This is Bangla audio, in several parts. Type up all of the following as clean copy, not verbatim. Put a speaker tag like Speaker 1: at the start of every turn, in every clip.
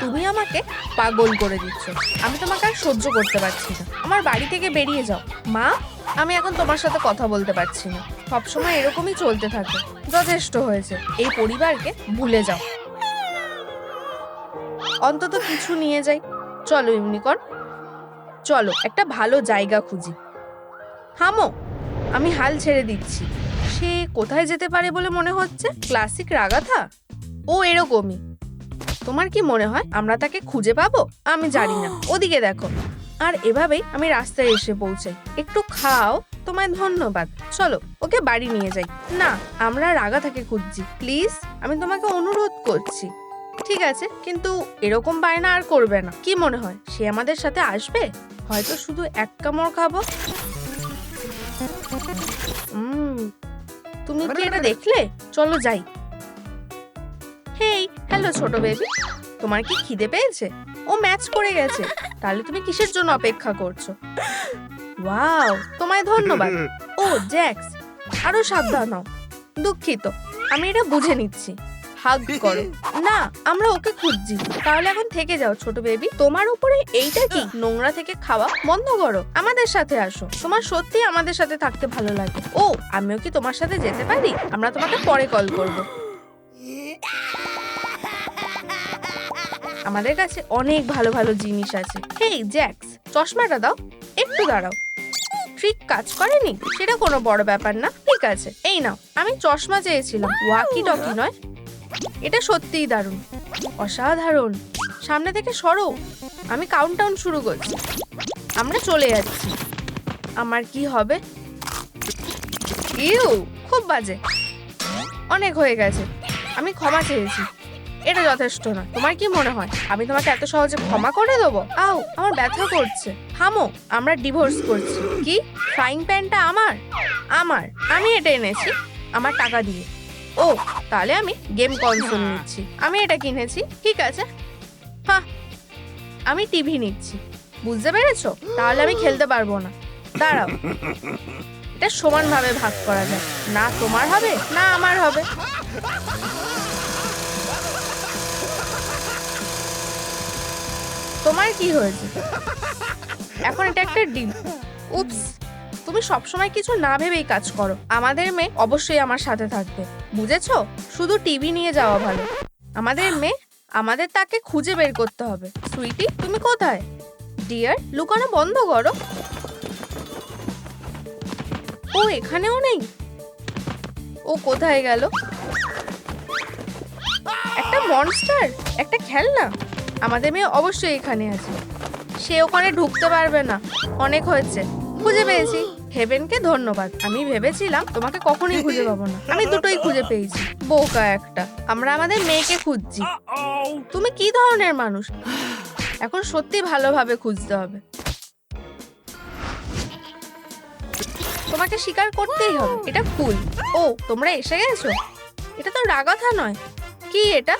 Speaker 1: তুমি আমাকে পাগল করে দিচ্ছ। আমি তোমাকে আর সহ্য করতে পারছি না। আমার বাড়ি থেকে বেরিয়ে যাও। মা, আমি এখন তোমার সাথে কথা বলতে পারছি না। সবসময় এরকমই চলতে থাকে। যথেষ্ট হয়েছে। এই পরিবারকে ভুলে যাও। অন্তত কিছু নিয়ে যাই। চলো ইউনিকর্ন, চলো একটা ভালো জায়গা খুঁজি। থামো, আমি হাল ছেড়ে দিচ্ছি। সে কোথায় যেতে পারে বলে মনে হচ্ছে? ক্লাসিক রাগাথা? ও এরকমই। তোমার কি মনে হয় আমরা তাকে খুঁজে পাবো? আমি জানি না। ওদিকে দেখো। আর এভাবেই আমি রাস্তায় এসে পৌঁছাই। একটু খাও, তোমায় ধন্যবাদ। চলো ওকে বাড়ি নিয়ে যাই। না, আমরা রাগাথাকে খুঁজছি। প্লিজ, আমি তোমাকে অনুরোধ করছি। ঠিক আছে, কিন্তু এরকম বায়না আর করবে না। কি মনে হয় সে আমাদের সাথে আসবে? হয়তো শুধু এক কামড় খাবো। তুমি কি এটা দেখলে? চলো যাই। হেই, হ্যালো ছোট বেবি, তোমার কি খিদে পেয়েছে? ও ম্যাচ করে গেছে। তাহলে তুমি কিসের জন্য অপেক্ষা করছো? ওয়াও, তোমায় ধন্যবাদ। ও জ্যাক্স, আরো সাবধান হও। দুঃখিত, আমি এটা বুঝে নিচ্ছি। হাগ করো। না, আমরা ওকে খুঁজছি। তাহলে এখন থেকে যাও ছোট বেবি। তোমার উপরে এইটা কি? নোংরা থেকে খাওয়া বন্ধ করো। আমাদের সাথে আসো। তোমার সত্যি আমাদের সাথে থাকতে ভালো লাগে। ও, আমিও কি তোমার সাথে যেতে পারি? আমরা তোমাকে পরে কল করব। আমাদের কাছে অনেক ভালো ভালো জিনিস আছে। হেই জ্যাক্স, চশমাটা দাও। একটু দাঁড়াও। ট্রিক কাজ করেনি? সেটা কোনো বড় ব্যাপার না। ঠিক আছে, এই নাও। আমি চশমা চেয়েছিলাম, ওয়াকি টকি নয়। এটা সত্যিই দারুণ, অসাধারণ। সামনে থেকে সরো। আমি কাউন্টডাউন শুরু করছি। আমরা চলে যাচ্ছি। আমার কি হবে? ইউ, খুব বাজে। অনেক হয়ে গেছে। আমি ক্ষমা চেয়েছি। এটা যথেষ্ট না। তোমার কি মনে হয় আমি তোমাকে এত সহজে ক্ষমা করে দেবো? আউ, আমার ব্যথা করছে। থামো, আমরা ডিভোর্স করছি। কি? ফ্রাইং প্যানটা আমার? আমি এটা এনেছি আমার টাকা দিয়ে। ও, তাহলে আমি গেম কনসোল নিচ্ছি। আমি এটা কিনেছি। ঠিক আছে। হ্যাঁ, আমি টিভি নিচ্ছি। বুঝতে পেরেছো? তাহলে আমি খেলতে পারবো না। দাঁড়াও, এটা সমানভাবে ভাগ করা যায়। না তোমার হবে, না আমার হবে। তোমার কি হয়েছে? এখন এটা একটা ডিল। উপস, তুমি সবসময় কিছু না ভেবেই কাজ করো। আমাদের মেয়ে অবশ্যই আমার সাথে থাকবে, বুঝেছো? শুধু টিভি নিয়ে যাওয়া ভালো। আমাদের মেয়ে, আমাদের তাকে খুঁজে বের করতে হবে। সুইটি, তুমি কোথায়? ডিয়ার, লুকানো বন্ধ করো। ও এখানেও নেই। ও কোথায় গেল? একটা মনস্টার, একটা খেলনা। আমাদের মেয়ে অবশ্যই এখানে আছে। সে ওখানে ঢুকতে পারবে না। অনেক হয়েছে। খুঁজে পেয়েছি। হেভেনকে ধন্যবাদ। আমি ভেবেছিলাম তোমাকে কখনোই খুঁজে পাবো না। আমি দুটোই খুঁজে পেয়েছি। বোকা একটা। আমরা আমাদের মেয়েকে খুঁজছি। তুমি কি ধরনের মানুষ? এখন সত্যি ভালোভাবে খুঁজতে হবে। তোমাকে স্বীকার করতেই হবে, এটা ফুল। ও, তোমরা এসে গেছো। এটা তো রাগাথা নয়। কি এটা?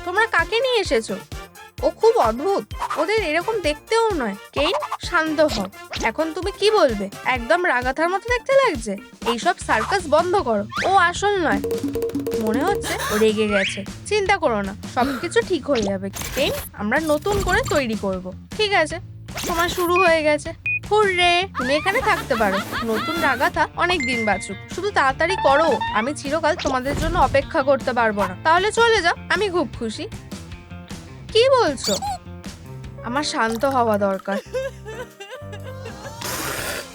Speaker 1: তোমরা কাকে নিয়ে এসেছো? ও খুব অদ্ভুত। ওদের এরকম দেখতেও নয়। কেইন, শান্ত হও। এখন তুমি কি বলবে? একদম রাগাথার মতো দেখতে লাগছে। এইসব সার্কাস বন্ধ করো। ও আসল নয়। মনে হচ্ছে ও রেগে গেছে। চিন্তা করো না, সবকিছু ঠিক হয়ে যাবে। কেইন, আমরা নতুন করে তৈরি করব। ঠিক আছে, সময় শুরু হয়ে গেছে। হুররে, তুমি এখানে থাকতে পারো। নতুন রাগাথা অনেক দিন বাঁচুক। শুধু তাড়াতাড়ি করো। আমি চিরকাল তোমাদের জন্য অপেক্ষা করতে পারবো না। তাহলে চলে যাও। আমি খুব খুশি। কি বলছো? আমার শান্ত হওয়া দরকার।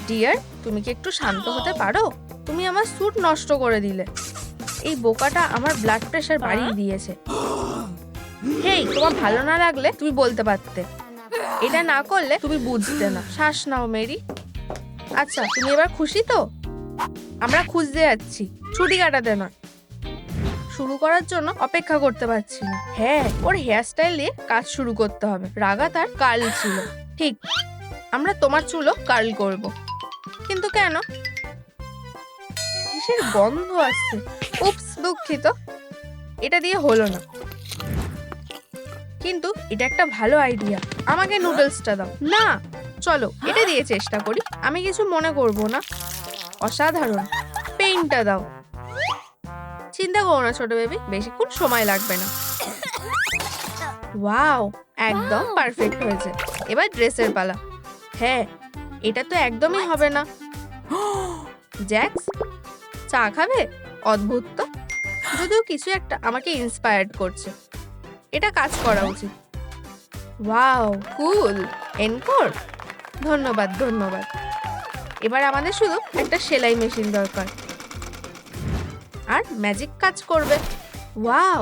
Speaker 1: ডিয়ার, তুমি কি একটু শান্ত হতে পারো? তুমি আমার স্যুট নষ্ট করে দিলে। এই বোকাটা আমার ব্লাড প্রেশার বাড়িয়ে দিয়েছে। হেই, তোমার ভালো না লাগলে তুমি বলতে পারতে। এটা না করলে তুমি বুঝতে না। শ্বাস নাও মেরি। আচ্ছা, তুমি এবার খুশি তো? আমরা খুঁজতে যাচ্ছি, ছুটি কাটাতে নয়। শুরু করার জন্য অপেক্ষা করতে পারছি না। হ্যাঁ, ওর হেয়ারস্টাইল দিয়ে কাজ শুরু করতে হবে। রাগা তার কার্ল ছিল। ঠিক, আমরা তোমার চুলও কার্ল করব। কিন্তু কেন? কিসের গন্ধ আসছে? উপস, দুঃখিত। এটা দিয়ে হলো না। কিন্তু এটা একটা ভালো আইডিয়া। আমাকে নুডলসটা দাও। না, চলো এটা দিয়ে চেষ্টা করি। আমি কিছু মনে করব না। অসাধারণ। পেইন্টটা দাও। চিন্তা করো না ছোট বেবি, বেশিক্ষণ সময় লাগবে না। ওয়াও, একদম পারফেক্ট হয়েছে। এবার ড্রেসের পালা। হ্যাঁ, এটা তো একদমই হবে না। জ্যাক্স, চা খাবে? অদ্ভুত তো, যদিও কিছু একটা আমাকে ইন্সপায়ার্ড করছে। এটা কাজ করা উচিত। ওয়াও, কুল। এনকোর? ধন্যবাদ ধন্যবাদ। এবার আমাদের শুধু একটা সেলাই মেশিন দরকার, আর ম্যাজিক কাজ করবে। ওয়াও,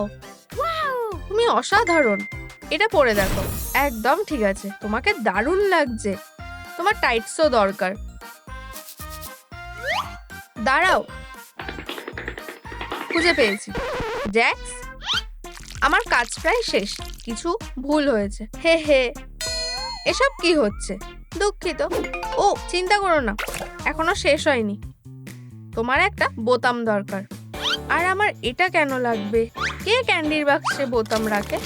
Speaker 1: তুমি অসাধারণ। এটা পরে দেখো। একদম ঠিক আছে, তোমাকে দারুণ লাগছে। তোমার টাইটসও দরকার। দাঁড়াও, খুঁজে পেয়েছি। জ্যাক্স, আমার কাজ প্রায় শেষ। কিছু ভুল হয়েছে। হে হে, এসব কি হচ্ছে? দুঃখিত। ও, চিন্তা করো না, এখনো শেষ হয়নি। তোমার একটা বোতাম দরকার। আর আমার এটা কেন লাগবে? কে ক্যান্ডির বাক্সে বোতাম রাখে?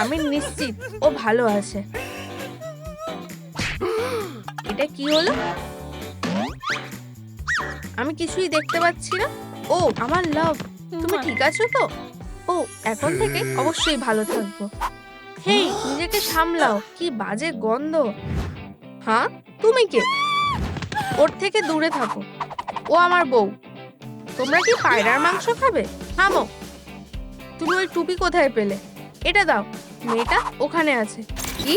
Speaker 1: আমি নিশ্চিত ও ভালো আছে। এটা কি হলো? আমি কিছুই দেখতে পাচ্ছি না। ও আমার লাভ, তুমি ঠিক আছো তো? ও, এখন থেকে অবশ্যই ভালো থাকবো। হেই, নিজেকে সামলাও। কি বাজে গন্ধ। হ্যাঁ, তুমি কে? ওর থেকে দূরে থাকো, ও আমার বউ। তোমরা কি পায়রার মাংস খাবে? থামো। তুমি ওই টুপি কোথায় পেলে? এটা দাও। মেয়েটা ওখানে আছে। কি?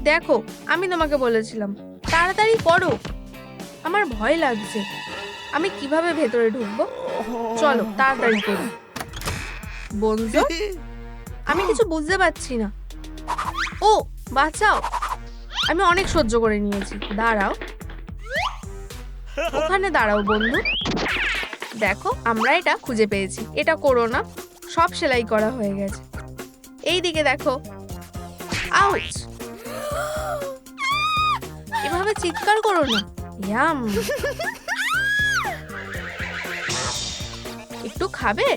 Speaker 1: দেখো, আমি তোমাকে বলেছিলাম তাড়াতাড়ি করো। আমার ভয় লাগছে। আমি কিভাবে ভেতরে ঢুকবো? চলো তাড়াতাড়ি করি। বন্ধু, আমি কিছু বুঝতে পারছি না। ও, বাঁচাও। আমি অনেক সহ্য করে নিয়েছি। দাঁড়াও, ওখানে দাঁড়াও বন্ধু। দেখো, আমরা এটা খুঁজে পেয়েছি। এটা করো না। সব সেলাই করা হয়ে গেছে। এই দিকে দেখো। আউচ! এভাবে চিৎকার করো না। ইয়াম! একটু খাবে?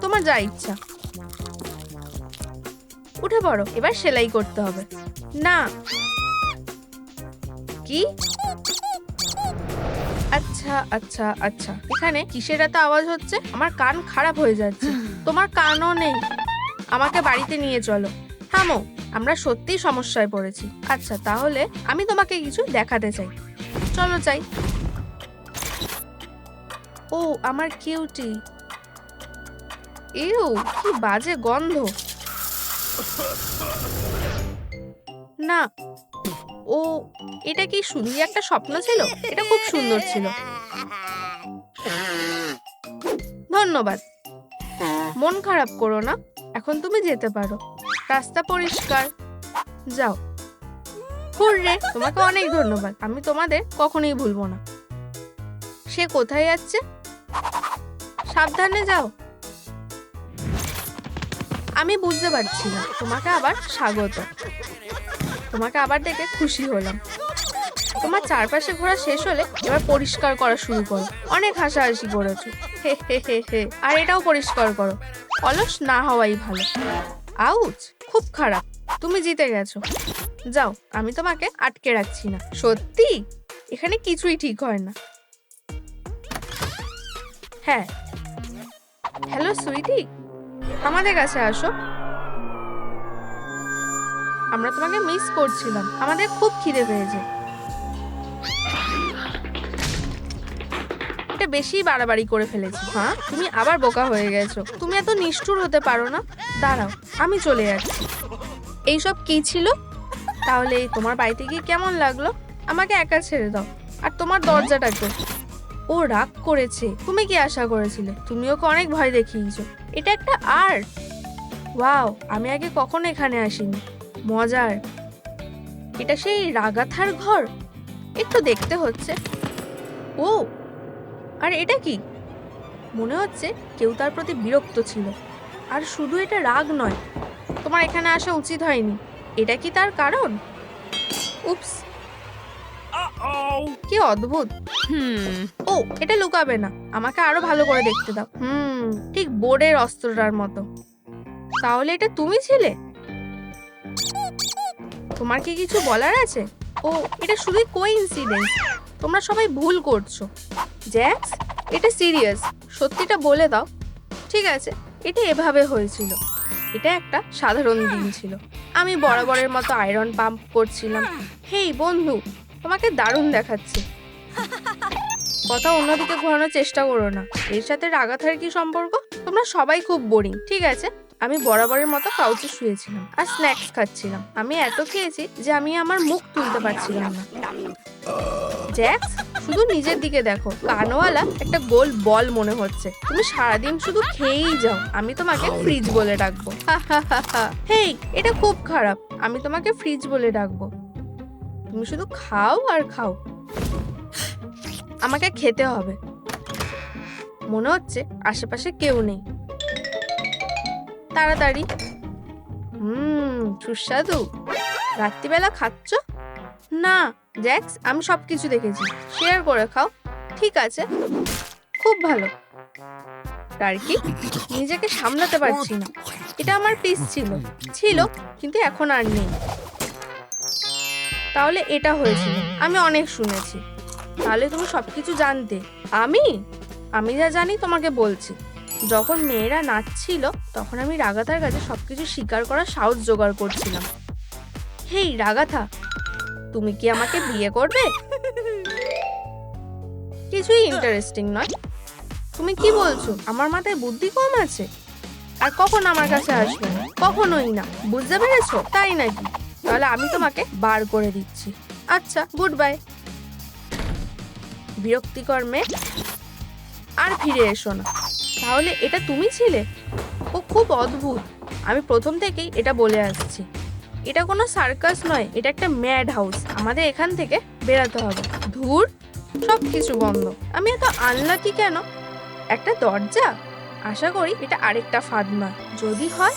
Speaker 1: তোমার যা ইচ্ছা। উঠে পড়ো, এবার সেলাই করতে হবে। না। কি? আচ্ছা আচ্ছা আচ্ছা, এখানে কিসের এত আওয়াজ হচ্ছে? আমার কান খারাপ হয়ে যাচ্ছে। তোমার কানও নেই। আমাকে বাড়িতে নিয়ে চলো। থামো, আমরা সত্যিই সমস্যায় পড়েছি। আচ্ছা, তাহলে আমি তোমাকে কিছু দেখাতে চাই। চলো যাই। ও, আমার কিউটি। ইউ, কি বাজে গন্ধ। না। ও, এটা কি শুধুই একটা স্বপ্ন ছিল? এটা খুব সুন্দর ছিল। ধন্যবাদ। মন খারাপ করো না, এখন তুমি যেতে পারো। রাস্তা পরিষ্কার। যাও। হুররে, তোমাকে অনেক ধন্যবাদ। আমি তোমাদের কখনোই ভুলবো না। সে কোথায় যাচ্ছে? সাবধানে যাও। আমি বুঝতে পারছি না। তোমাকে আবার স্বাগত। তোমাকে আবার দেখে খুশি হলাম। তোমার চারপাশে ঘোরা শেষ হলে এবার পরিষ্কার করা শুরু করো। অনেক হাসাহাসি করেছো। হে হে হে হে। আর এটাও পরিষ্কার করো। অলস না হওয়াই ভালো। আউচ! খুব খারাপ। তুমি জিতে গেছো। যাও, আমি তোমাকে আটকে রাখছি না। সত্যি? এখানে কিছুই ঠিক হয় না। হ্যাঁ। হ্যালো সুইটি, আমাদের কাছে আসো। আমরা তোমাকে মিস করছিলাম। আমাদের খুব খিদে পেয়েছে। এটা বেশি বাড়াবাড়ি করে ফেলেছি। হ্যাঁ, তুমি আবার বোকা হয়ে গেছো। তুমি এত নিষ্ঠুর হতে পারো না। দাঁড়াও, আমি চলে যাচ্ছি। এইসব কি ছিল? তাহলে তোমার বাড়িতে গিয়ে কেমন লাগলো? আমাকে একা ছেড়ে দাও। আর তোমার দরজাটাকে। ও রাগ করেছে। তুমি কি আশা করেছিলে? তুমি ওকে অনেক ভয় দেখিয়েছো। এটা একটা আর্ট। ওয়াও, আমি আগে কখনো এখানে আসিনি। মজার। এটা সেই রাগাথার ঘর। একটু দেখতে হচ্ছে। ও, আর এটা কি? মনে হচ্ছে কেউ তার প্রতি বিরক্ত ছিল। আর শুধু এটা রাগ নয়, তোমার এখানে আসা উচিত হয়নি। এটা কি তার কারণ? উপস, কি অদ্ভুত। ও, এটা লুকাবে না। আমাকে আরো ভালো করে দেখতে দাও। ঠিক বোর্ডের অস্ত্রটার মতো। তাহলে এটা তুমি ছিলে? তোমার কি কিছু বলার আছে? ও, এটা শুধুই কোইন্সিডেন্স। তোমরা সবাই ভুল করছো। জ্যাক্স, এটা সিরিয়াস। সত্যিটা বলে দাও। ঠিক আছে, এটা এভাবে হয়েছিল। এটা একটা সাধারণ দিন ছিল। আমি বরাবরের মতো আয়রন পাম্প করছিলাম। হেই বন্ধু, তোমাকে দারুণ দেখাচ্ছে। কথা অন্যদিকে ঘোরানোর চেষ্টা করো না। এর সাথে রাগাথার কি সম্পর্ক? তোমরা সবাই খুব বোরিং। ঠিক আছে, আমি বরাবরের মতো কাউচে শুয়েছিলাম আর স্ন্যাক্স খাচ্ছিলাম। আমি এত খেয়েছি যে আমি আমার মুখ তুলতে পারছিলাম না। জ্যাক্স, শুধু নিজের দিকে দেখো। কানওয়ালা একটা গোল বল মনে হচ্ছে। তুমি সারাদিন শুধু খেয়েই যাও। আমি তোমাকে ফ্রিজ বলে ডাকবো। হেই, এটা খুব খারাপ। আমি তোমাকে ফ্রিজ বলে ডাকবো। তুমি শুধু খাও আর খাও। আমাকে খেতে হবে। মনে হচ্ছে আশেপাশে কেউ নেই। তাড়াতাড়ি। সুস্বাদু। রাত্রিবেলা খাচ্ছ? না জ্যাক্স, আমি সবকিছু দেখেছি। শেয়ার করে খাও। ঠিক আছে, খুব ভালো। টার্কি, নিজেকে সামলাতে পারছি না। এটা আমার পিস ছিল কিন্তু এখন আর নেই। তাহলে এটা হয়েছিল। আমি অনেক শুনেছি। তাহলে তুমি সবকিছু জানতে। আমি যা জানি তোমাকে বলছি। যখন মেয়েরা নাচছিল তখন আমি রাগাথার কাছে সবকিছু স্বীকার করার সাহস জোগাড় করছিলাম। হেই রাগাথা, তুমি কি আমাকে বিয়ে করবে? কিছুই ইন্টারেস্টিং নয়। তুমি কি বলছো? আমার মাথায় বুদ্ধি কম আছে? আর কখন আমার কাছে আসবে? কখনোই না, বুঝতে পেরেছো? তাই নাকি? তাহলে আমি তোমাকে বার করে দিচ্ছি। আচ্ছা, গুড বাই। বিরক্তিকর মেয়ে, আর ফিরে এসো না। তাহলে এটা তুমি ছিলে? ও খুব অদ্ভুত। আমি প্রথম থেকেই এটা বলে আসছি। এটা কোনো সার্কাস নয়, এটা একটা ম্যাড হাউস। আমাদের এখান থেকে বেরাতে হবে। ধুর, সব কিছু বন্ধ। আমি এত আনলাকি কেন? একটা দরজা? আশা করি এটা আরেকটা ফাঁদ নয়। যদি হয়,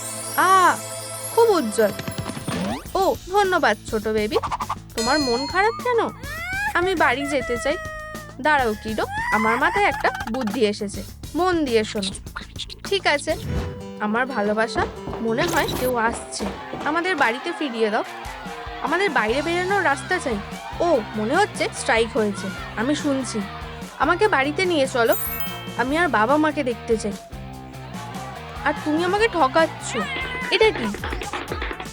Speaker 1: খুব উজ্জ্বল। ও ধন্যবাদ ছোট বেবি। তোমার মন খারাপ কেন? আমি বাড়ি যেতে চাই। দাঁড়াও কিডো, আমার মাথায় একটা বুদ্ধি এসেছে। মন দিয়ে শোনো। ঠিক আছে, আমার ভালোবাসা, মনে হয় কেউ আসছে। আমাদের বাড়িতে ফিরিয়ে দাও। আমাদের বাইরে বেরোনোর রাস্তা চাই। ও মনে হচ্ছে স্ট্রাইক হয়েছে। আমি শুনছি। আমাকে বাড়িতে নিয়ে চলো। আমি আর বাবা মাকে দেখতে চাই। আর তুমি আমাকে ঠকাচ্ছ। এটা কি?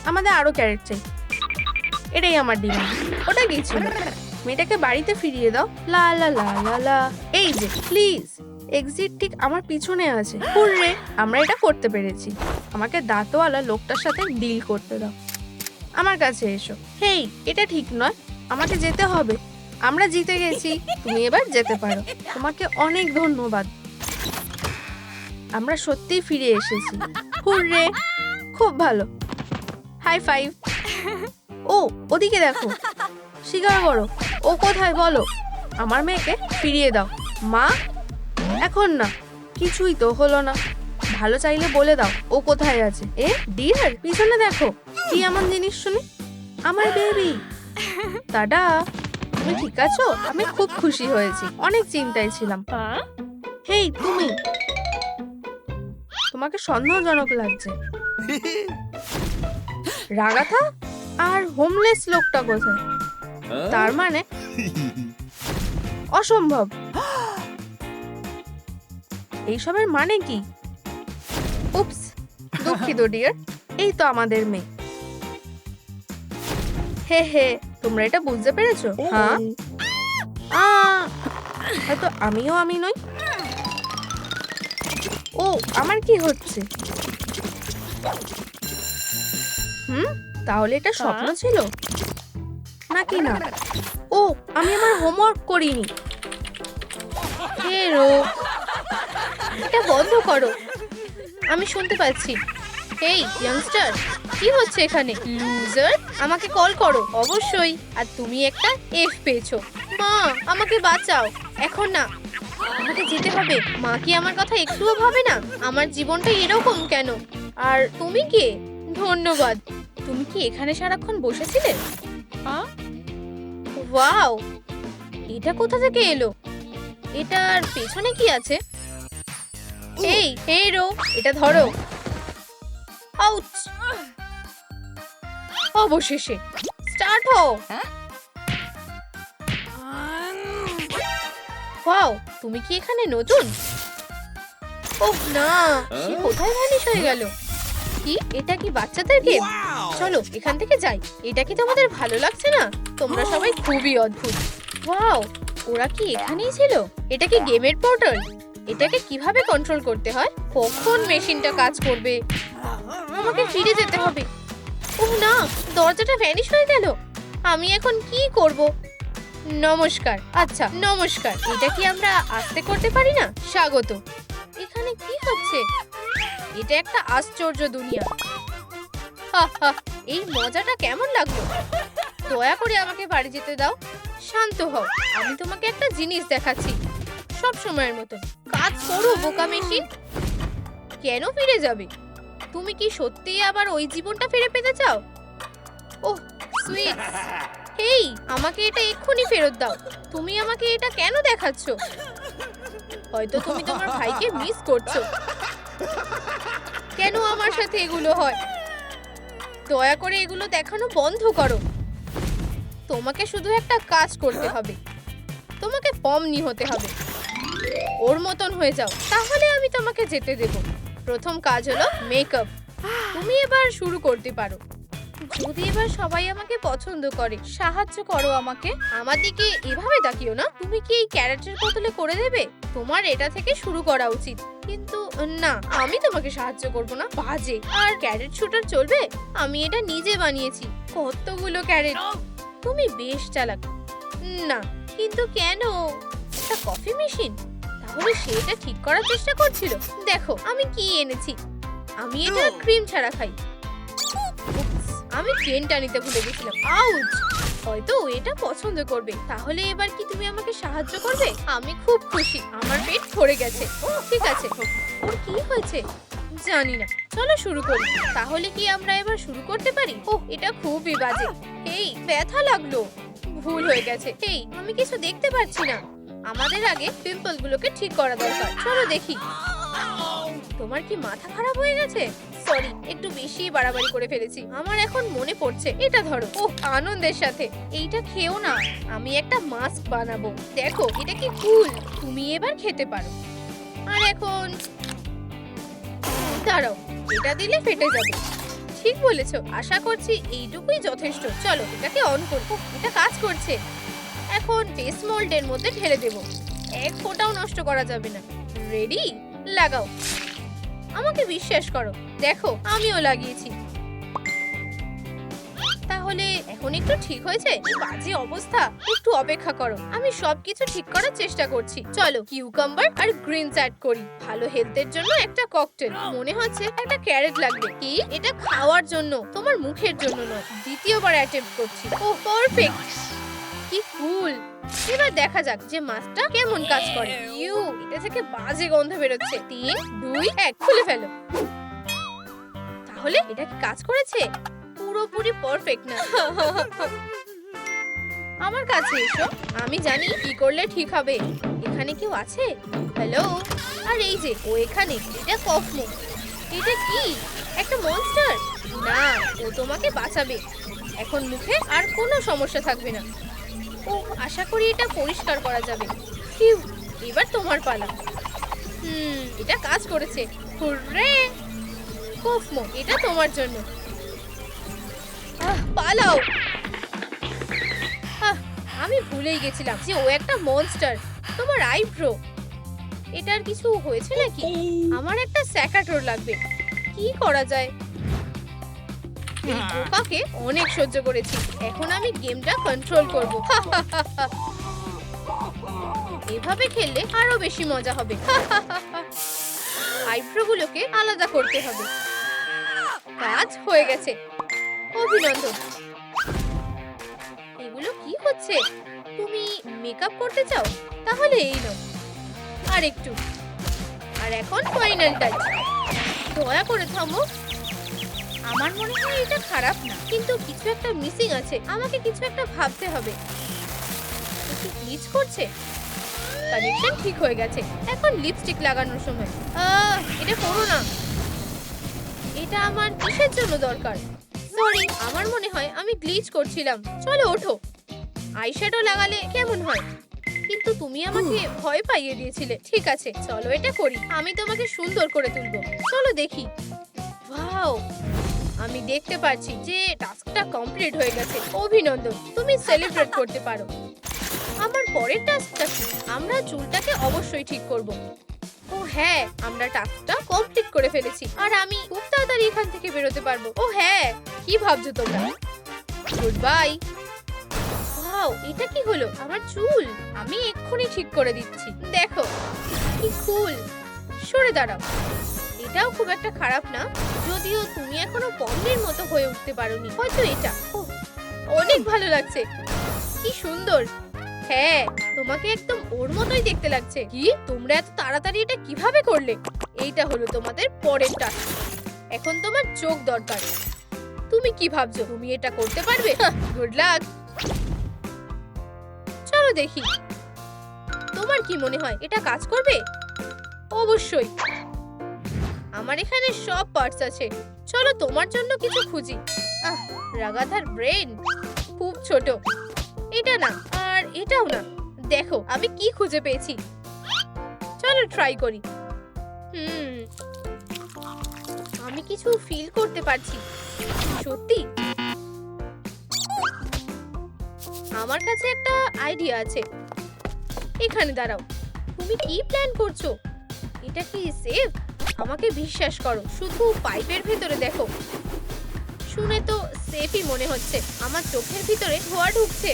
Speaker 1: আমাদের আরো ক্যারেট চাই। এটাই আমার ডিমান্ড। ওটা কি ছিল? মেয়েটাকে বাড়িতে ফিরিয়ে দাও। লা লা লা লা লা। এই যে প্লিজ, এক্সিট ঠিক আমার পিছনে আছে। হুররে, আমরা এটা করতে পেরেছি। আমাকে দাঁতওয়ালা লোকটার সাথে ডিল করতে দাও। আমার কাছে এসো। হেই, এটা ঠিক নয়। আমাকে যেতে হবে। আমরা জিতে গেছি। তুমি এবার যেতে পারো। তোমাকে অনেক ধন্যবাদ। আমরা সত্যিই ফিরে এসেছি। হুররে, খুব ভালো। High five. ও ওদিকে দেখো। স্বীকার করো। ও কোথায় বলো? আমার মেয়েকে ফিরিয়ে দাও। মা, এখন না। কিছুই তো হলো না। ভালো চাইলে বলে দাও ও কোথায় আছে। ডিয়ার, পিছনে দেখো। কি এমন জিনিস শুনি? আমার বেবি। টাটা। তুমি ঠিক আছো? আমি খুব খুশি হয়েছি। অনেক চিন্তায় ছিলাম। হেই তুমি, তোমাকে সন্দেহজনক লাগছে। রাগাথা আর হোমলেস লোকটা কোথায়? তার মানে অসম্ভব। এইসবের মানে কি? উপস, দুঃখিত ডিয়ার। এই তো আমাদের মেয়ে। হে হে, তোমরা এটা বুঝতে পেরেছো? হ্যাঁ, হয়তো আমিও আমি নই। ও আমার কি হচ্ছে? তাহলে এটা স্বপ্ন ছিল নাকি না? ও, আমি আমার হোমওয়ার্ক করিনি। হেরো, এটা বন্ধ করো। আমি শুনতে পাচ্ছি। হেই ইয়াংস্টার, কি হচ্ছে এখানে? লুজার, আমাকে কল করো। অবশ্যই। আর তুমি একটা এফ পেয়েছো। মা, আমাকে বাঁচাও। এখন না, আমাকে যেতে হবে। মা কি আমার কথা একটুও ভাবে না? আমার জীবনটা এরকম কেন? আর তুমি কে? ধন্যবাদ। তুমি কি এখানে সারাক্ষণ বসেছিলে? ওয়াও, এটা কোথা থেকে এলো? এটার পেছনে কি আছে? এই রো, এটা ধরো। আউচ! অবশেষে স্টার্ট হও। ওয়াও, তুমি কি এখানে নতুন? ওহ না, সে কোথায় ভ্যানিশ হয়ে গেল? কি এটা কি বাচ্চাদের গেম? চলো এখান থেকে যাই। এটা কি তোমাদের ভালো লাগছে না? তোমরা সবাই খুবই অদ্ভুত। ওয়াও, ওরা কি এখানেই ছিল? এটা কি গেমের পোর্টাল? এটাকে কিভাবে কন্ট্রোল করতে হয়? কখন মেশিনটা কাজ করবে? আমাকে ফিরে যেতে হবে। ওহ না, দরজাটা ভ্যানিশ হয়ে গেল। আমি এখন কি করব? নমস্কার। আচ্ছা নমস্কার, এটা কি আমরা আস্তে করতে পারি না? স্বাগত। এখানে কি হচ্ছে? এটা একটা আশ্চর্য দুনিয়া। হা হা, এই মজাটা কেমন লাগলো? দয়া করে আমাকে বাড়ি যেতে দাও। শান্ত হও, আমি তোমাকে একটা জিনিস দেখাচ্ছি। সব সময়ের মতো কাজ করো বোকা মেশিন। কেন ফিরে যাবে? তুমি কি সত্যিই আবার ওই জীবনটা ফিরে পেতে চাও? ওহ সুইট। হেই, আমাকে এটা এক্ষুনি ফেরত দাও। তুমি আমাকে এটা কেন দেখাচ্ছ? হয়তো তুমি তোমার ভাইকে মিস করছো। কেন আমার সাথে এগুলো হয়? দয়া করে এগুলো দেখানো বন্ধ করো। তোমাকে শুধু একটা কাজ করতে হবে। তোমাকে পমনি হতে হবে। ওর মতন হয়ে যাও, তাহলে আমি তোমাকে যেতে দেব। প্রথম কাজ হলো মেকআপ। তুমি এবার শুরু করতে পারো। যদি এবার সবাই আমাকে পছন্দ করে, সাহায্য করো আমাকে। আমার দিকে এভাবে তাকিও না। তুমি কি এই ক্যারেটের বোতলে করে দেবে? তোমার এটা থেকে শুরু করা উচিত। কিন্তু না, আমি তোমাকে সাহায্য করব না, বাজে। আর ক্যারেট শুটার চলবে? আমি এটা নিজে বানিয়েছি। কতগুলো ক্যারেট। তুমি বেশ চালাক। না, কিন্তু কেন? এটা কফি মেশিন। তাহলে সেটা ঠিক করার চেষ্টা করছিল। দেখো আমি কি এনেছি। আমি এটা ক্রিম ছাড়া খাই। আমি পেনটা নিতে ভুলে গেছিলাম। আউচ! হয়তো ও এটা পছন্দ করবে। তাহলে এবার কি তুমি আমাকে সাহায্য করবে? আমি খুব খুশি। আমার পেট ভরে গেছে। ঠিক আছে, ওর কি হয়েছে জানি না। চলো শুরু করি। তাহলে কি আমরা এবার শুরু করতে পারি? ওহ, এটা খুবই বাজে। এই, ব্যথা লাগলো। ভুল হয়ে গেছে। এই, আমি কিছু দেখতে পাচ্ছি না। আমাদের আগে পিম্পল গুলোকে ঠিক করা দরকার। চলো দেখি। তোমার কি মাথা খারাপ হয়ে গেছে? সরি, একটু বেশি বাড়াবাড়ি করে ফেলেছি। আমার এখন মনে পড়ছে। এটা ধরো। ওহ, আনন্দের সাথে। এইটা খেও না। আমি একটা মাস্ক বানাবো। দেখো এটা কি কুল। তুমি এবার খেতে পারো। আর এখন দাঁড়াও, এটা দিলে ফেটে যাবে। ঠিক বলেছো। আশা করছি এইটুকুই যথেষ্ট। চলো এটাকে অন করব। এটা কাজ করছে। এখন ফেস মোল্ডের মধ্যে ঢেলে দেব। এক ফোঁটাও নষ্ট করা যাবে না। রেডি? লাগাও। আমাকে বিশ্বাস করো। দেখো আমিও লাগিয়েছি। তাহলে এখন একটু ঠিক হয়েছে? বাজে অবস্থা। একটু অপেক্ষা করো, আমি সবকিছু ঠিক করার চেষ্টা করছি। চলো কিউকাম্বার আর গ্রিনস অ্যাড করি। ভালো হেলথের জন্য একটা ককটেল। মনে হচ্ছে একটা ক্যারেট লাগবে। কি? এটা খাওয়ার জন্য, তোমার মুখের জন্য নয়। দ্বিতীয়বার অ্যাটেম্প্ট করছি। ও পারফেক্ট। কি কুল। এবার দেখা যাক যে মাছটা কেমন কাজ করে। ইউ, এটা থেকে বাজে গন্ধ বেরোচ্ছে। 3, 2, 1 খুলে ফেলো। তাহলে এটা কি কাজ করেছে? পুরোপুরি পারফেক্ট না। আমার কাছে এসো, আমি জানি কি করলে ঠিক হবে। এখানে কেউ আছে? হ্যালো? আর এই যে ও এখানে। এটা কফমো। এটা কি? একটা মনস্টার? না, ও তোমাকে বাঁচাবে। এখন মুখে আর কোনো সমস্যা থাকবে না। ও, আশা করি এটা পরিষ্কার করা যাবে। ফিউ, এবার তোমার পালা। এটা কাজ করেছে। হুররে! কফমো, এটা তোমার জন্য। পালাও। আমি ভুলেই গেছিলাম যে ও একটা মনস্টার। তোমার আইব্রো, এটার কিছু হয়েছে নাকি? আমার একটা স্যাকাটোর লাগবে। কি করা যায়? এই বোকাকে অনেক সহ্য করেছি। এখন আমি গেমটা কন্ট্রোল করব। এভাবে খেললে আরো বেশি মজা হবে। আইব্রো গুলোকে আলাদা করতে হবে। কাজ হয়ে গেছে। অভিনন্দন। এগুলো কি হচ্ছে? তুমি মেকআপ করতে চাও? তাহলে এই নাও। আর একটু। আর এখন ফাইনাল টাচ। দয়া করে থামো। আমার মনে হয় এটা খারাপ না, কিন্তু কিছু একটা মিসিং আছে। আমাকে কিছু একটা ভাবতে হবে। একটু গ্লিচ করছে। কানেকশন ঠিক হয়ে গেছে। এখন লিপস্টিক লাগানোর সময়। এটা করো না। এটা আমার কিসের জন্য দরকার? সরি, আমার মনে হয় আমি গ্লিচ করছিলাম। চলো ওঠো। আইশ্যাডো লাগালে কেমন হয়? কিন্তু তুমি আমাকে ভয় পাইয়ে দিয়েছিলে। ঠিক আছে, চলো এটা করি। আমি তোমাকে সুন্দর করে তুলবো। চলো দেখি। ওয়াও, আমি দেখতে পাচ্ছি যে টাস্কটা কমপ্লিট হয়ে গেছে। অভিনন্দন, তুমি সেলিব্রেট করতে পারো। আমার পরের টাস্কটা কি? আমরা চুলটাকে অবশ্যই ঠিক করব। ও হ্যাঁ, আমরা টাস্কটা কমপ্লিট করে ফেলেছি আর আমি খুব তাড়াতাড়ি এখান থেকে বেরোতে পারবো। ও হ্যাঁ, কি ভাবছো তোমরা? Good bye. ওয়াও, এটা কি হলো? আমার চুল আমি এক্ষুনি ঠিক করে দিচ্ছি। দেখো কি কুল। সরে দাঁড়াও। এটাও খুব একটা খারাপ না, যদিও তুমি এখনো পম্নির মতো হয়ে উঠতে পারোনি। হয়তো এটা অনেক ভালো লাগছে। কি সুন্দর। হ্যাঁ, তোমাকে একদম ওর মতোই দেখতে লাগছে। কি, তোমরা এত তাড়াতাড়ি এটা কিভাবে করলে? এইটা হলো তোমাদের পরের টাস্ক। এখন তোমার চোখ দরকার। তুমি কি ভাবছো তুমি এটা করতে পারবে? Good luck. চলো দেখি, তোমার কি মনে হয় এটা কাজ করবে? অবশ্যই, আমার এখানে সব পার্টস আছে। চলো তোমার জন্য কিছু খুঁজি। রাগাধার ব্রেন খুব ছোট। এটা না, আর এটাও না। দেখো আমি কি খুঁজে পেয়েছি। চলো ট্রাই করি। আমি কিছু ফিল করতে পারছি। সত্যি, আমার কাছে একটা আইডিয়া আছে। এখানে দাঁড়াও, তুমি কি প্ল্যান করছো? এটা কি সেফ? আমাকে বিশ্বাস করো, শুধু পাইপের ভেতরে দেখো। শুনে তো সেফই মনে হচ্ছে। আমার চোখের ভিতরে ধোঁয়া ঢুকছে।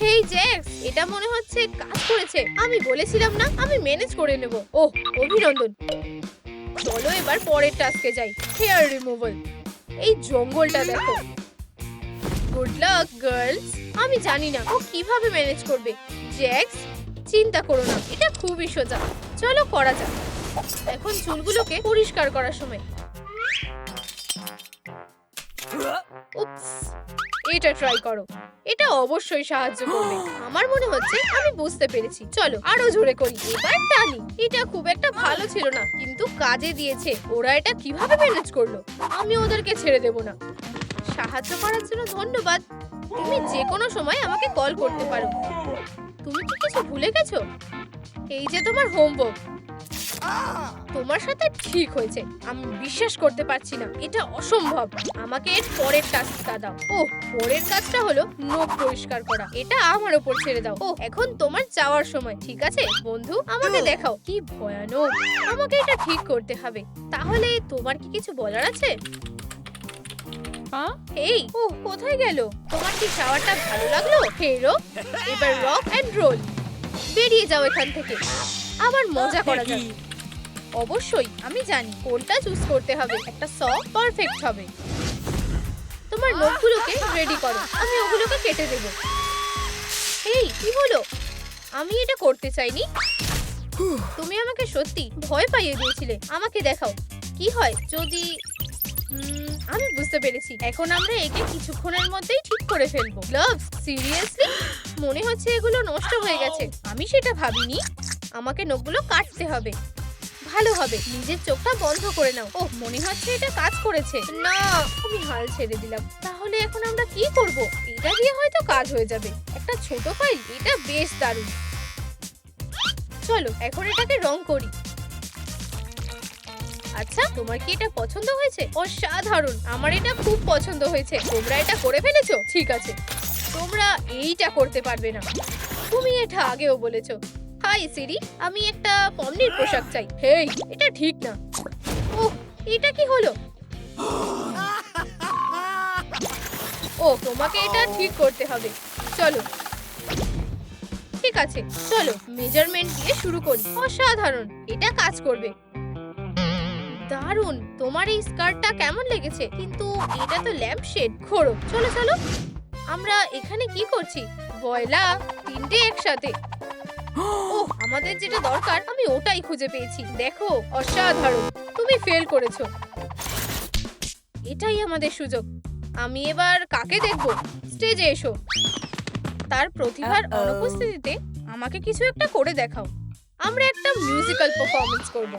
Speaker 1: হেই জ্যাক্স, এটা মনে হচ্ছে কাজ করেছে। আমি বলেছিলাম না, আমি ম্যানেজ করে নেব। ওহ, অভিনন্দন। চলো এবার পরের টাস্কে যাই। Hair removal. এই জঙ্গলটা দেখো। Good luck girls. আমি জানি না ও কিভাবে ম্যানেজ করবে। জ্যাক্স, চিন্তা করো না, এটা খুবই সোজা। চলো করা যাক। এখন চুলগুলোকে পরিষ্কার করার সময়। উপস, এটা ট্রাই করো। এটা অবশ্যই সাহায্য করবে। আমার মনে হচ্ছে আমি বুঝতে পেরেছি। চলো আরো জোরে করি। এবার টানি। এটা খুব একটা ভালো ছিল না, কিন্তু কাজে দিয়েছে। ওরা এটা কিভাবে ম্যানেজ করলো? আমি ওদেরকে ছেড়ে দেব না। সাহায্য করার জন্য ধন্যবাদ। তুমি যে কোনো সময় আমাকে কল করতে পারো। তুমি কি কিছু ভুলে গেছো? এই যে তোমার হোমওয়ার্ক। তোমার সাথে ঠিক হয়েছে। আমি বিশ্বাস করতে পারছি না, এটা অসম্ভব। আমাকে এর পরের টাস্কটা দাও। ওহ, পরের কাজটা হলো নখ পরিষ্কার করা। এটা আমার উপর ছেড়ে দাও। ও, এখন তোমার যাওয়ার সময়। ঠিক আছে বন্ধু, আমাকে দেখাও। কি ভয়ানক। আমাকে এটা ঠিক করতে হবে। তাহলে তোমার কি কিছু বলার আছে? এই, ও কোথায় গেল? তোমার কি শাওয়ারটা ভালো লাগলো? হেরো, এবার রক এন্ড রোল। বেরিয়ে যাও এখান থেকে। আবার মজা করা যাক। অবশ্যই, আমি জানি কোনটা চুজ করতে হবে। একটা স পারফেক্ট হবে। তোমার নখগুলোকে রেডি করো, আমি ওগুলোকে কেটে দেব। এই কি হলো? আমি এটা করতে চাইনি। তুমি আমাকে সত্যি ভয় পাইয়ে দিয়েছিলে। আমাকে দেখাও কি হয় যদি আমি বুঝতে পেরেছি। এখন আমরা একে কিছুক্ষণের মধ্যেই ঠিক করে ফেলবো। Gloves, seriously? মনে হচ্ছে এগুলো নষ্ট হয়ে গেছে। আমি সেটা ভাবিনি। আমাকে নখগুলো কাটতে হবে। ভালো হবে। নিজের চোখটা বন্ধ করে নাও। ওহ, মনে হচ্ছে এটা কাজ করেছে। না, আমি হাল ছেড়ে দিলাম। তাহলে এখন আমরা কি করব? এটা দিয়ে হয়তো কাজ হয়ে যাবে। একটা ছোট ফাইল, এটা বেশ দারুণ। চলো এখন এটাকে রং করি। আচ্ছা, তোমার কি এটা পছন্দ হয়েছে? অসাধারণ, আমার এটা খুব পছন্দ হয়েছে। তোমরা এটা করে ফেলেছো? ঠিক আছে, তোমরা এইটা করতে পারবে না। তুমি এটা আগেও বলেছো। হাই সিরি, আমি একটা পমনির পোশাক চাই। হেই, এটা ঠিক না। ওহ, এটা কি হলো? ও, তোমাকে এটা ঠিক করতে হবে। চলো ঠিক আছে, চলো মেজারমেন্ট দিয়ে শুরু করি। অসাধারণ, এটা কাজ করবে। দারুণ। তোমার এই স্কার্টটা কেমন লেগেছে? কিন্তু এটা তো ল্যাম্প শেড। ঘোরো। চলো চলো। আমরা এখানে কি করছি? ভয়লা, তিনটে একসাথে। ওহ, আমাদের যেটা দরকার আমি ওটাই খুঁজে পেয়েছি। দেখো, অসাধারণ। তুমি ফেল করেছো। এটাই আমাদের সুযোগ। আমি এবার কাকে দেখবো? স্টেজে এসো। তার প্রতিভার অনুপস্থিতিতে আমাকে কিছু একটা করে দেখাও। আমরা একটা মিউজিক্যাল পারফরম্যান্স করব।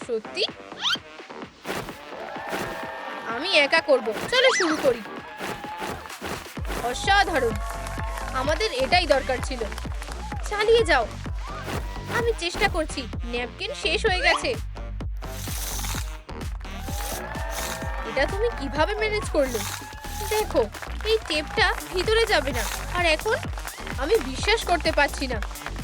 Speaker 1: সত্যি? আমি একা করব। চলো শুরু করি। অসাধারণ, আমাদের এটাই দরকার ছিল। চালিয়ে যাও। আমি চেষ্টা করছি। ন্যাপকিন শেষ হয়ে গেছে। এটা তুমি কিভাবে ম্যানেজ করলে? দেখো, এই টেপটা ভিতরে যাবে না। আর এখন আমি বিশ্বাস করতে পারছি না,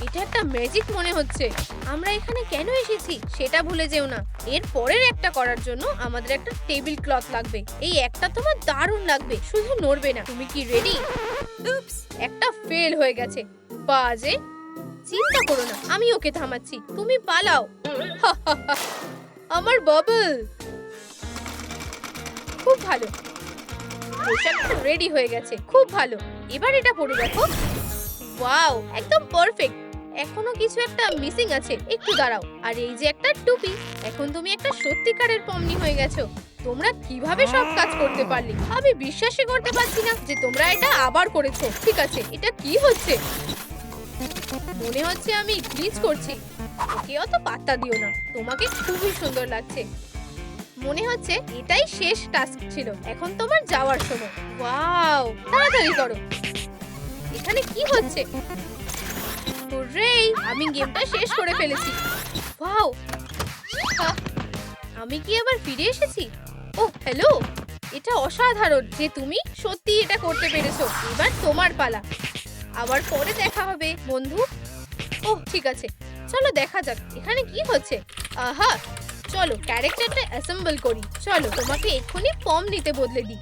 Speaker 1: এটা একটা ম্যাজিক মনে হচ্ছে। আমরা এখানে কেন এসেছি সেটা ভুলে যেও না। এর পরের একটা করার জন্য আমাদের একটা টেবিল ক্লথ লাগবে। এই একটা তোমার দারুণ লাগবে, শুধু নড়বে না। তুমি কি রেডি? একটা ফেল হয়ে গেছে, বাজে। চিন্তা করো না, আমি ওকে থামাচ্ছি, তুমি পালাও। আমার বাবল, খুব ভালো। পোশাকটা রেডি হয়ে গেছে, খুব ভালো। এবার এটা পরে দেখো। ওয়াও, একদম পারফেক্ট। এখনো কিছু একটা মিসিং আছে, একটু দাঁড়াও। আর এই যে একটা টুপি, এখন তুমি একটা সত্যিকারের পমনি হয়ে গেছো। তোমরা কিভাবে সব কাজ করতে পারলে? আমি বিশ্বাসই করতে পারছি না যে তোমরা এটা আবার করেছো। ঠিক আছে, এটা কি হচ্ছে? মনে হচ্ছে আমি গ্লিচ করছি। ওকে অত পাত্তা দিও না, তোমাকে খুবই সুন্দর লাগছে। মনে হচ্ছে এটাই শেষ টাস্ক ছিল, এখন তোমার যাওয়ার সময়। ওয়াও, তাড়াতাড়ি করো। এখানে কি হচ্ছে? হুররে, আমি গেমটা শেষ করে ফেলেছি। ওয়াও, আমি কি আবার ফিরে এসেছি? ও হ্যালো, এটা অসাধারণ যে তুমি সত্যি এটা করতে পেরেছো। এবার তোমার পালা। আবার পরে দেখা হবে বন্ধু। ওহ ঠিক আছে, চলো দেখা যাক এখানে কি হচ্ছে। আহা, চলো ক্যারেক্টারটা অ্যাসেম্বল করি। চলো তোমাকে এক্ষুনি ফর্ম নিতে বদলে দিই।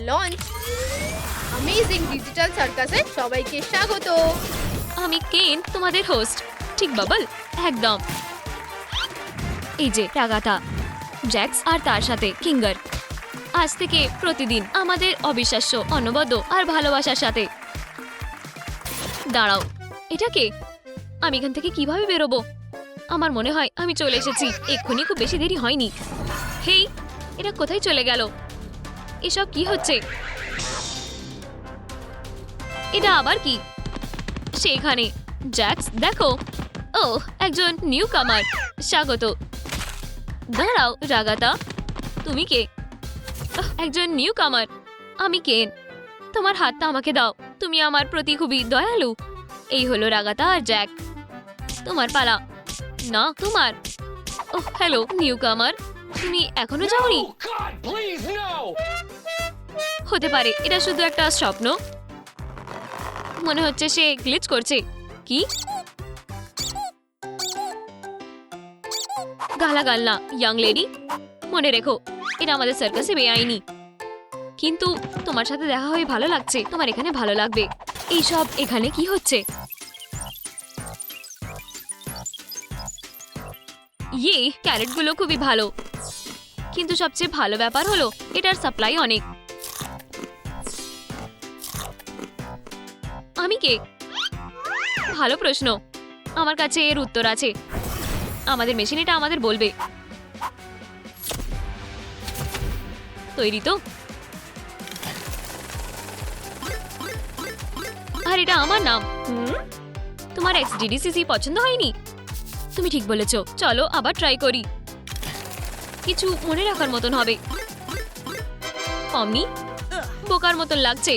Speaker 1: লঞ্চ। অ্যামেজিং ডিজিটাল সার্কাসে সবাইকে স্বাগত।
Speaker 2: আমি কেন, তোমাদের হোস্ট। ঠিক বাবল, একদম। এই যে রাগাথা, জ্যাক্স আর তার সাথে কিঙ্গার। আজ থেকে প্রতিদিন আমাদের অবিশ্বাস্য, অনবদ্য আর ভালোবাসার সাথে। দাঁড়াও, এটা কে? আমি এখান থেকে কিভাবে বেরোবো? আমার মনে হয় আমি চলে এসেছি, এক্ষুনি খুব বেশি দেরি হয়নি। হেই, এটা কোথায় চলে গেল? এসব কি হচ্ছে? এটা আবার কি? সেখানে জ্যাক্স, দেখো। ও, একজন নিউ কামার, স্বাগত। দাঁড়াও রাগাতা, তুমি কে? একজন নিউ কামার। আমি কেন। তোমার হাতটা আমাকে দাও, তুমি আমার প্রতি খুবই দয়ালু। এই হলো রাগাতা আর জ্যাক। তোমার পালা। না, তোমার। ও হ্যালো নিউ কামার, তুমি এখনো যাওনি? হতে পারে এটা শুধু একটা স্বপ্ন। মনে হচ্ছে সে গ্লিচ করছে। কি? গালাগাল না ইয়াং লেডি, মনে রেখো এটা আমাদের সার্কাসে বেআইনি। কিন্তু তোমার সাথে দেখা হয়ে ভালো লাগছে, তোমার এখানে ভালো লাগবে। এইসব এখানে কি হচ্ছে? ইয়ে, ক্যারেটগুলো খুবই ভালো, কিন্তু সবচেয়ে ভালো ব্যাপার হলো এটার সাপ্লাই অনেক। আমি কে? ভালো প্রশ্ন, আমার কাছে এর উত্তর আছে। আমাদের মেশিন এটা আমাদের বলবে। তৈরি তো? আর এটা আমার নাম। তোমার XDDCC পছন্দ হয়নি? তুমি ঠিক বলেছো, চলো আবার ট্রাই করি। কিছু মনে রাখার মতন হবে। পমনি, বোকার মতন লাগছে।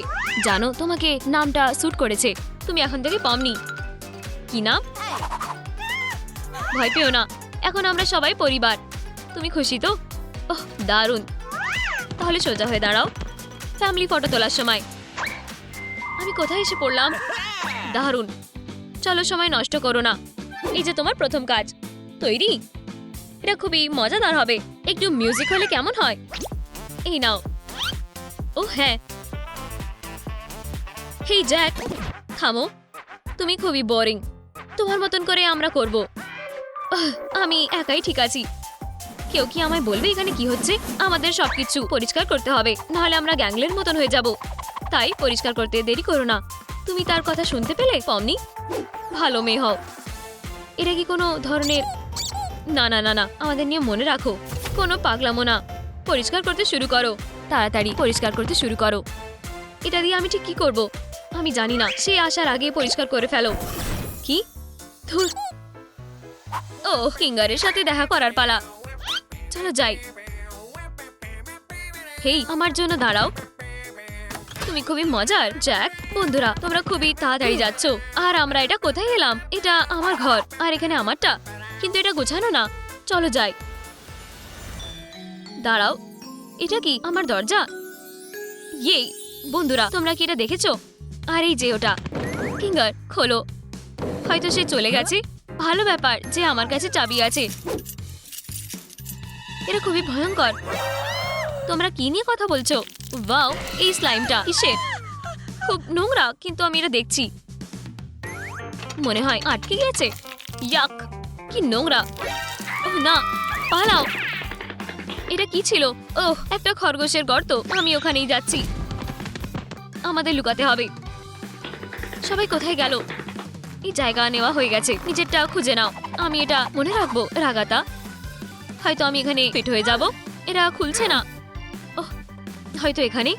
Speaker 2: জানো তোমাকে নামটা স্যুট করেছে, তুমি এখন থেকে পমনি। কি নাম? ভয় পেও না, এখন আমরা সবাই পরিবার। তুমি খুশি তো? ওহ দারুণ। তাহলে সোজা হয়ে দাঁড়াও ফ্যামিলি ফটো তোলার সময়। আমি কোথায় এসে পড়লাম? দারুণ, চলো সময় নষ্ট করো না। এই যে তোমার প্রথম কাজ। তৈরি? এটা খুবই মজাদার হবে। একটু মিউজিক হলে কেমন হয়? এই নাও। ও হ্যাঁ। হেই জ্যাক, থামো, তুমি খুবই বোরিং। তোমার মতন করে আমরা করব। আমি একাই ঠিক আছি। কেউ কি আমায় বলবে এখানে কি হচ্ছে? আমাদের সবকিছু পরিষ্কার করতে হবে, নাহলে আমরা গ্যাংলের মতন হয়ে যাব। তাই পরিষ্কার করতে দেরি করো না। তুমি তার কথা শুনতে পেলে পমনি? ভালো মেয়ে হও। এটা কি কোনো ধরনের? না না না না, আমাদের নিয়ে মনে রাখো, কোনো পাগলামো না। পরিষ্কার করতে শুরু করো, তাড়াতাড়ি পরিষ্কার করতে শুরু করো। এটা দিয়ে আমি ঠিক কি করব আমি জানি না। সে আসার আগে পরিষ্কার করে ফেলো। কি? ধুর। ও, কিঙ্গারের সাথে দেখা করার পালা। চলো যাই। হেই, আমার জন্য দাঁড়াও। তুমি খুবই মজার জ্যাক। বন্ধুরা, তোমরা খুবই তাড়াতাড়ি যাচ্ছ। আর আমরা এটা কোথায় এলাম? এটা আমার ঘর, আর এখানে আমারটা, কিন্তু এটা গোছানো না। চলো যাই। দাঁড়াও, এটা কি আমার দরজা? ইয়ে বন্ধুরা, তোমরা কি এটা দেখেছো? আর এই যে ওটা ফিঙ্গার খোলো। হয়তো সে চলে গেছে। ভালো ব্যাপার যে আমার কাছে চাবি আছে। এটা খুবই ভয়ঙ্কর। তোমরা কি নিয়ে কথা বলছো? ওয়াও, এই স্লাইমটা কিসের? খুব নোংরা, কিন্তু আমি এটা দেখছি। মনে হয় আটকে গেছে। ইয়াক, কি নোংরা। ওহ না, পালাও। এটা কি ছিল? ওহ, একটা খরগোশের গর্ত। আমি ওখানেই যাচ্ছি। আমাদের লুকাতে হবে। সবাই কোথায় গেল? এই জায়গা নেওয়া হয়ে গেছে। নিজেরটা খুঁজে নাও। আমি এটা মনে রাখবো। রাগাতা, হয়তো আমি এখানে ফিট হয়ে যাব। এরা খুলছে না। ওহ, হয়তো এখানে।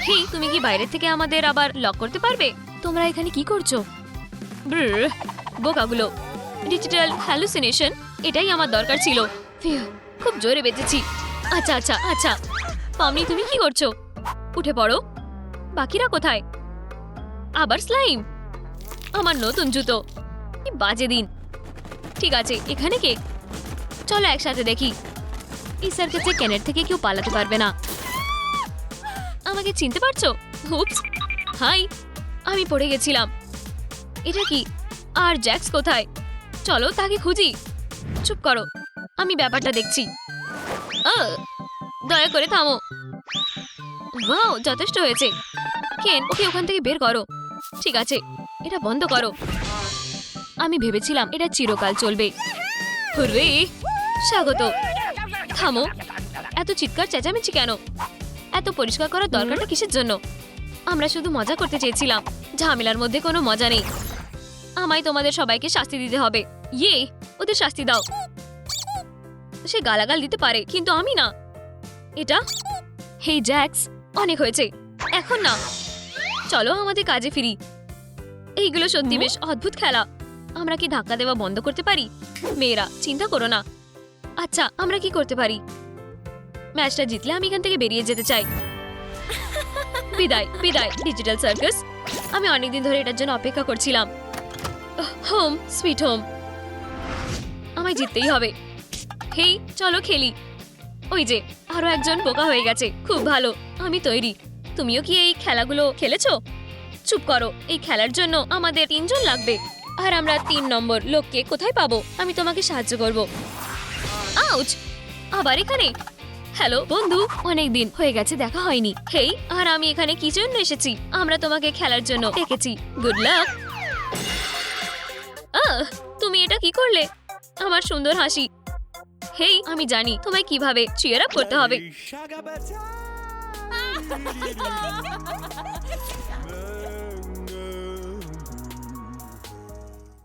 Speaker 2: হেই, তুমি কি বাইরে থেকে আমাদের আবার লক করতে পারবে? তোমরা এখানে কি করছো? ব্রর, বোকাগুলো। ডিজিটাল হ্যালুসিনেশন, এটাই আমার দরকার ছিল। ফিউ, খুব জোরে বেঁচেছি। আচ্ছা আচ্ছা আচ্ছা, পামনি তুমি কি করছো? উঠে পড়ো। বাকিরা কোথায়? আবার স্লাইম। আমার নতুন জুতো। কি বাজে দিন। ঠিক আছে, এখানে কে? চলো একসাথে দেখি। এই সার্কাসে কেনের থেকে কেউ পালাতে পারবে না। আমাকে চিনতে পারছো? Whoops, hi. আমি পড়ে গেছিলাম। এটা কি? আর জ্যাক্স কোথায়? চলো তাকে খুঁজি। চুপ করো, আমি ব্যাপারটা দেখছি। দয়া করে থামো। ওয়াও, যথেষ্ট হয়েছে। কেন, ওকে ওখান থেকে বের করো। ঠিক আছে, এটা বন্ধ করো। আমি ভেবেছিলাম এটা চিরকাল চলবে। হুররে, স্বাগত। থামো। এত চিৎকার চেঁচামেচি কেন? এত পরিষ্কার করার দরকারটা কিসের জন্য? আমরা শুধু মজা করতে চেয়েছিলাম। ঝামেলার মধ্যে কোনো মজা নেই। আমায় তোমাদের সবাইকে শাস্তি দিতে হবে। ইয়ে, ওদের শাস্তি দাও। সে গালাগাল দিতে পারে, কিন্তু আমি না। এটা, হেই জ্যাক্স, অনেক হয়েছে। এখন না, চলো আমাদের কাজে ফিরি। এইগুলো সত্যি বেশ অদ্ভুত খেলা। আমরা কি ধাক্কা দেওয়া বন্ধ করতে পারি? মেয়েরা, চিন্তা করো না। আচ্ছা, আমরা কি করতে পারি? ম্যাচটা জিতলে আমি এখান থেকে বেরিয়ে যেতে চাই। বিদায় বিদায় ডিজিটাল সার্কাস। আমি অনেকদিন ধরে এটার জন্য অপেক্ষা করছিলাম। Home sweet home. আমায় জিততেই হবে। হেই, চলো খেলি। ওই যে আরো একজন বোকা হয়ে গেছে। খুব ভালো, আমি তৈরি। তুমিও কি এই খেলাগুলো খেলেছো? চুপ করো। এই খেলার জন্য আমাদের 3 জন লাগবে। আর আমরা 3 নম্বর লোককে কোথায় পাবো? আমি তোমাকে সাহায্য করব। আউচ, আবার এখানে? হ্যালো বন্ধু, অনেকদিন হয়ে গেছে দেখা হয়নি। হেই, আর আমি এখানে কি জন্য এসেছি? আমরা তোমাকে খেলার জন্য ডেকেছি। Good luck. তুমি এটা কি করলে? আমার সুন্দর হাসি। হেই, আমি জানি তোমায় কিভাবে চিয়ার আপ করতে হবে।